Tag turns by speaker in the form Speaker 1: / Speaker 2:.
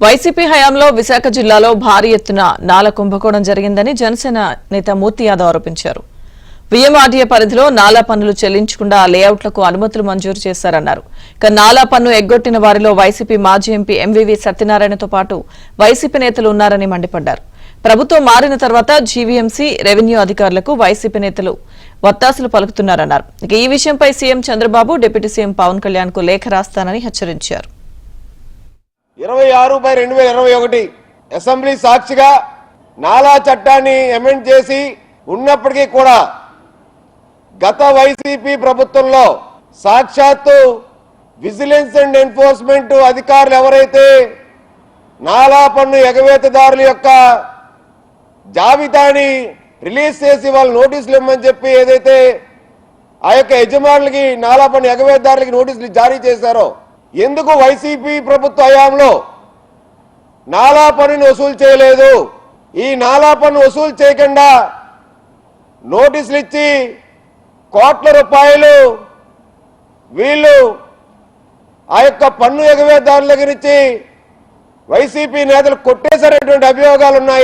Speaker 1: YCP హయాంలో విశాఖ జిల్లాలో భారీ ఎత్తున నాల కుంభకోణం జరిగిందని జనసేన నేత మూర్తి యాదవ్ ఆరోపించారు. వీఎంఆర్డీఏ పరిధిలో నాలా పన్నులు చెల్లించకుండా లేఅవుట్లకు అనుమతులు మంజూరు చేశారన్నారు. ఇక నాలా పన్ను ఎగ్గొట్టిన వారిలో వైసీపీ మాజీ ఎంపీ ఎంవీవీ సత్యనారాయణతో పాటు వైసీపీ నేతలు ఉన్నారని మండిపడ్డారు. ప్రభుత్వం మారిన తర్వాత జీవీఎంసీ రెవెన్యూ అధికారులకు వైసీపీ నేతలు వత్తాసులు పలుకుతున్నారన్నారు. ఇక ఈ విషయంపై CM Chandrababu deputy CM Pawan Kalyan కు లేఖ రాస్తానని హెచ్చరించారు.
Speaker 2: 26/2021 అసెంబ్లీ సాక్షిగా నాలా చట్టాన్ని అమెండ్ చేసి ఉన్నప్పటికీ కూడా గత వైసీపీ ప్రభుత్వంలో సాక్షాత్తు విజిలెన్స్ అండ్ ఎన్ఫోర్స్మెంట్ అధికారులు ఎవరైతే నాలా పన్ను ఎగవేతదారుల యొక్క జాబితాని రిలీజ్ చేసి వాళ్ళు నోటీసులు ఇవ్వమని చెప్పి ఏదైతే ఆ యొక్క యజమానులకి నాలా పన్ను ఎగవేతదారులకి నోటీసులు జారీ చేశారో, ఎందుకు వైసీపీ ప్రభుత్వ హయాంలో నాలా పన్నును వసూలు చేయలేదు? ఈ నాలా పన్ను వసూలు చేయకుండా నోటీసులు ఇచ్చి కోట్ల రూపాయలు వీళ్ళు ఆ యొక్క పన్ను ఎగవేతదారుల దగ్గర నుంచి వైసీపీ నేతలు కొట్టేశారనేటువంటి అభియోగాలు ఉన్నాయి.